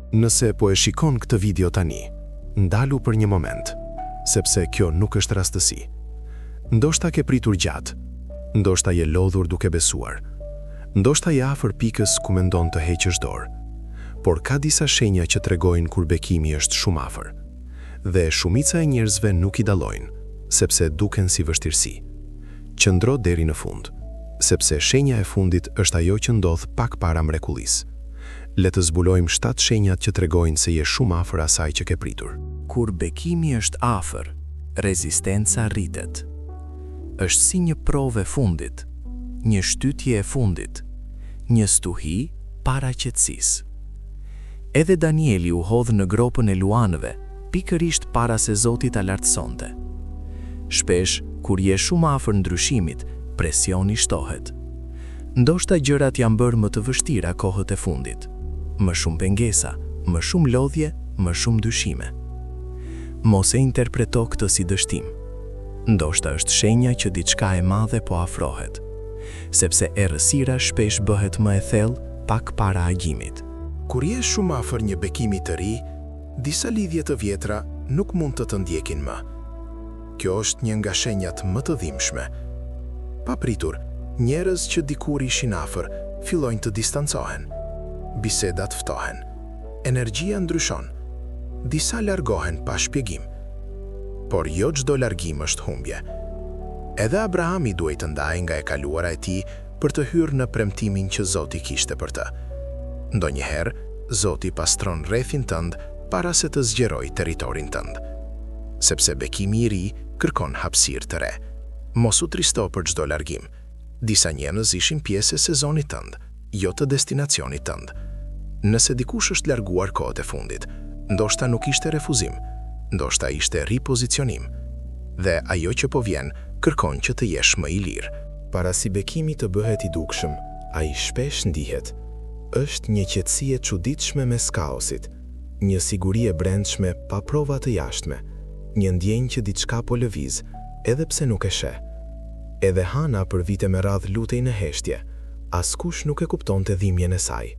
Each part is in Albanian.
Nëse po e shikon këtë video tani, ndalu për një moment, sepse kjo nuk është rastësi. Ndoshta ke pritur gjatë, ndoshta je lodhur duke besuar, ndoshta je afër pikës ku mendon të heqësh dorë, por ka disa shenja që tregojnë kur bekimi është shumë afër. Dhe shumica e njerëzve nuk i dallojnë, sepse duken si vështirësi. Qëndro deri në fund, sepse shenja e fundit është ajo që ndodh pak para mrekullisë. Le të zbulojmë 7 shenjat që tregojnë se je shumë afër asaj që ke pritur. Kur bekimi është afër, rezistenca rritet. Është si një provë e fundit, një shtytje e fundit, një stuhi para qetësisë. Edhe Danieli u hodh në gropën e luanëve, pikërisht para se Zoti ta lartësonte. Shpesh, kur je shumë afër ndryshimit, presioni shtohet. Ndoshta gjërat janë bërë më të vështira kohët e fundit. Më shumë pengesa, më shumë lodhje, më shumë dyshime. Mos e interpreto këtë si dështim. Ndoshta është shenja që diçka e madhe po afrohet, sepse errësira shpesh bëhet më e thellë pak para agjimit. Kur je shumë afër një bekimi të ri, disa lidhje të vjetra nuk mund të ndjekin më. Kjo është një nga shenjat më të dhimbshme. Papritur, njerëz që dikur ishin afër fillojnë të distancohen. Bisedat ftohen. Energjia ndryshon. Disa largohen pa shpjegim. Por jo çdo largim është humbje. Edhe Abrahami duhej të ndajë nga e kaluara e tij për të hyrë në premtimin që Zoti kishte për të. Ndonjëherë, Zoti pastron rrethin tënd para se të zgjerojë territorin tënd. Sepse bekimi i ri kërkon hapësirë të re. Mos u tristo për çdo largim. Disa njerëz ishin pjesë e sezonit tënd, jo të destinacionit tënd. Nëse dikush është larguar kohët e fundit, ndoshta nuk ishte refuzim, ndoshta ishte ripozicionim. Dhe ajo që po vjen kërkon që të jesh më i lirë. Para si bekimi të bëhet i dukshëm, ai shpesh ndihet. Është një qetësi e çuditshme mes kaosit, një siguri e brendshme pa prova të jashtme, një ndjenjë që diçka po lëviz, edhe pse nuk e sheh. Edhe Hana për vite me radh lutej në heshtje, askush nuk e kuptonte dhimbjen e saj.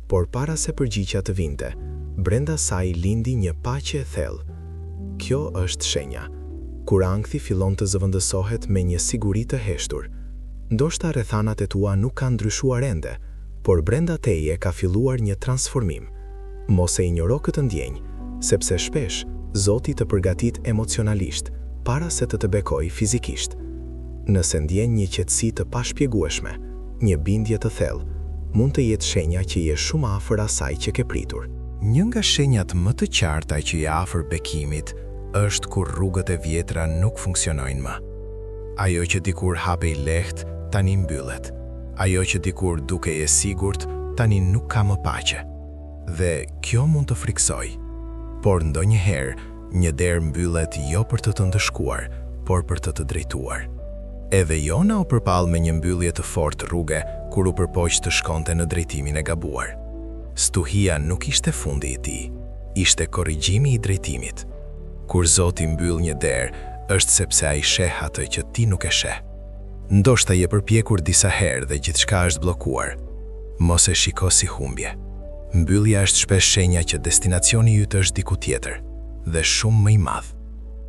Por para se përgjigja të vinte, brenda saj lindi një paqe e thellë. Kjo është shenja. Kur ankthi fillon të zëvendësohet me një siguri të heshtur. Ndoshta rrethanat e tua nuk kanë ndryshuar ende, por brenda teje ka filluar një transformim. Mos e injoro këtë ndjenjë, sepse shpesh Zoti të përgatit emocionalisht para se të bekojë fizikisht. Nëse ndjen një qetësi të pashpjegueshme, një bindje të thellë, mund të jetë shenja që je shumë afër asaj që ke pritur. Një nga shenjat më të qarta që je afër bekimit është kur rrugët e vjetra nuk funksionojnë më. Ajo që dikur hapej lehtë, tani mbyllet. Ajo që dikur dukej e sigurt, tani nuk ka më paqe. Dhe kjo mund të friksojë. Por ndonjëherë, një derë mbyllet jo për të ndëshkuar, por për të drejtuar. Edhe Jona u përpall me një mbyllje të fortë rruge kur u përpoq të shkonte në drejtimin e gabuar. Stuhia nuk ishte fundi i tij, ishte korrigjimi i drejtimit. Kur Zoti mbyll një derë, është sepse ai sheh atë që ti nuk e sheh. Ndoshta je përpjekur disa herë dhe gjithçka është bllokuar. Mos e shiko si humbje. Mbyllja është shpesh shenja që destinacioni yt është diku tjetër, dhe shumë më i madh.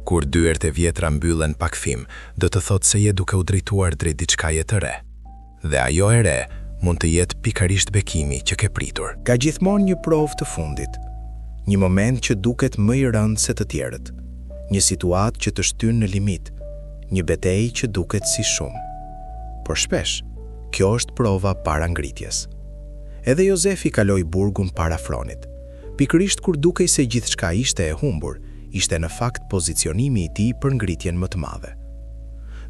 Kur dyert e vjetra mbyllen pa kthim, do të thotë se je duke u drejtuar drejt diçkaje të re. Dhe ajo e re mund të jetë pikërisht bekimi që ke pritur. Ka gjithmonë një provë të fundit, një moment që duket më i rëndë se të tjerët, një situatë që të shtyn në limit, një betejë që duket si shumë. Por shpesh, kjo është prova para ngritjes. Edhe Jozefi kaloi burgun para fronit. Pikërisht kur dukej se gjithçka ishte e humbur, ishte në fakt pozicionimi i tij për ngritjen më të madhe.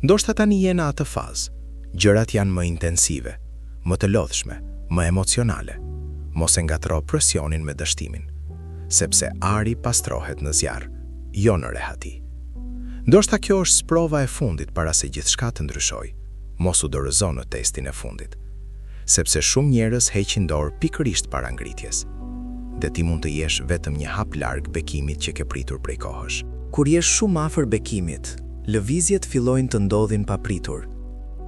Ndoshta tani je në atë fazë. Gjërat janë më intensive, më të lodhshme, më emocionale. Mos e ngatro presionin me dështimin, sepse ari pastrohet në zjarr, jo në rehati. Ndoshta kjo është sprova e fundit para se gjithçka të ndryshojë. Mos u dorëzo në testin e fundit, sepse shumë njerëz heqin dorë pikërisht para ngritjes. Dhe ti mund të jesh vetëm një hap larg bekimit që ke pritur prej kohësh. Kur jesh shumë afër bekimit, lëvizjet fillojnë të ndodhin papritur.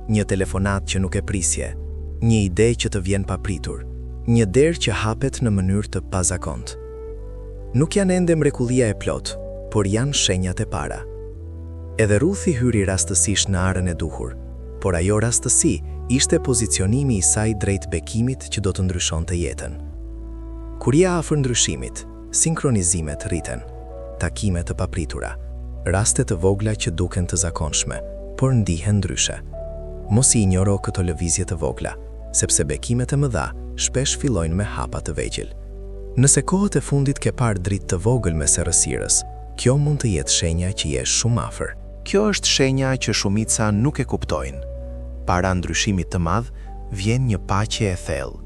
Një telefonat që nuk e prisje, një ide që të vjen papritur, një derë që hapet në mënyrë të pazakontë. Nuk janë ende mrekullia e plot, por janë shenjat e para. Edhe Ruthi hyri rastësisht në arën e duhur, por ajo rastësi ishte pozicionimi i saj drejt bekimit që do të ndryshonte jetën. Kur ia afër ndryshimit, sinkronizimet rriten, takime të papritura, raste të vogla që duken të zakonshme, por ndihen ndryshe. Mos i injoro këto lëvizje të vogla, sepse bekimet e mëdha shpesh fillojnë me hapa të vegjël. Nëse kohët e fundit ke parë dritë të vogël mes errësirës, kjo mund të jetë shenja që je shumë afër. Kjo është shenja që shumica nuk e kuptojnë. Para ndryshimit të madh vjen një paqe e thellë.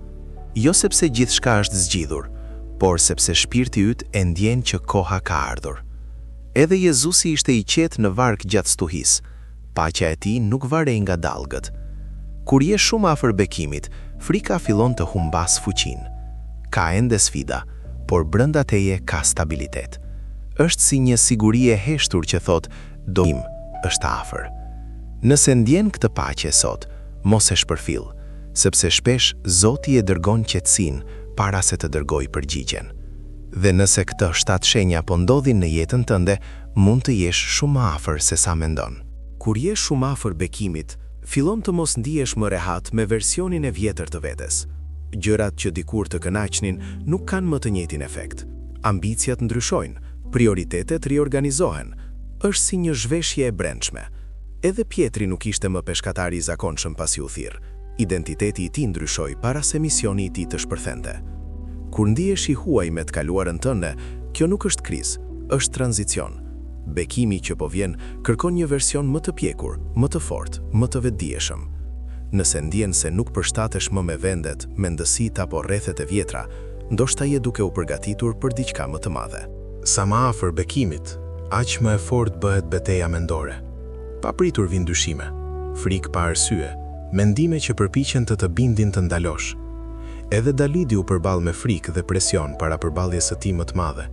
Jo sepse gjithçka është zgjidhur, por sepse shpirti yt e ndjen që koha ka ardhur. Edhe Jezusi ishte i qetë në varg gjatë stuhisë. Paqja e tij nuk varrej nga dallgët. Kur je shumë afër bekimit, frika fillon të humbas fuqinë. Ka ende sfida, por brenda teje ka stabilitet. Është si një siguri e heshtur që thot, "Dojim është afër." Nëse ndjen këtë paqe sot, mos e shpërfill, sepse shpesh Zoti e dërgon qetësinë para se të dërgojë përgjigjen. Dhe nëse këto 7 shenja po ndodhin në jetën tënde, mund të jesh shumë më afër se sa mendon. Kur je shumë afër bekimit, fillon të mos ndihesh më rehat me versionin e vjetër të vetes. Gjërat që dikur të kënaqnin nuk kanë më të njëjtin efekt. Ambiciat ndryshojnë, prioritetet riorganizohen. Është si një zhveshje e brendshme. Edhe Pietri nuk ishte më peshkatari i zakonshëm pasi u thirr. Identiteti i tij ndryshoi para se misioni i tij të shpërthente. Kur ndihesh i huaj me të kaluarën tënde, kjo nuk është krizë, është tranzicion. Bekimi që po vjen kërkon një version më të pjekur, më të fortë, më të vetëdijshëm. Nëse ndjen se nuk përshtatesh më me vendet, mendësitë apo rrethet e vjetra, ndoshta je duke u përgatitur për diçka më të madhe. Sa më afër bekimit, aq më e fortë bëhet betejë mendore. Papritur vijnë dyshime, frikë pa arsye, mendime që përpiqen të bindin të ndalosh. Edhe Dalidi u përball me frikë dhe presion para përballjes së tij më të madhe.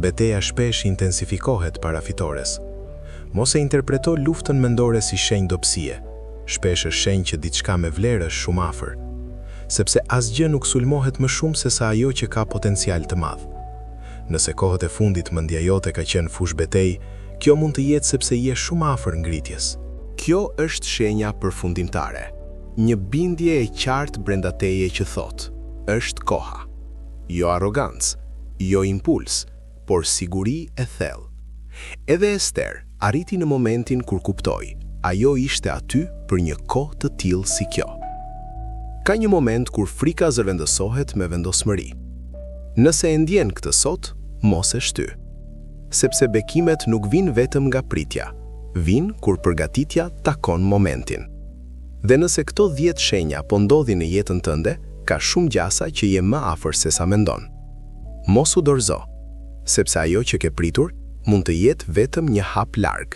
Beteja shpesh intensifikohet para fitores. Mos e interpreto luftën mendore si shenjë dobësie. Shpesh është shenjë që diçka me vlerë është shumë afër, sepse asgjë nuk sulmohet më shumë se sa ajo që ka potencial të madh. Nëse kohët e fundit mendja jote ka qenë fush betejë, kjo mund të jetë sepse je shumë afër ngritjes. Kjo është shenja përfundimtare. Një bindje e qartë brenda teje që thot, është koha. Jo arrogancë, jo impuls, por siguri e thellë. Edhe Ester arriti në momentin kur kuptoi, ajo ishte aty për një kohë të tillë si kjo. Ka një moment kur frika zëvendësohet me vendosmëri. Nëse e ndjen këtë sot, mos e shty. Sepse bekimet nuk vinë vetëm nga pritja, vinë kur përgatitja takon momentin. Dhe nëse këto 10 shenja po ndodhin në jetën tënde, ka shumë gjasa që je më afër se sa mendon. Mos u dorëzo, sepse ajo që ke pritur mund të jetë vetëm një hap larg.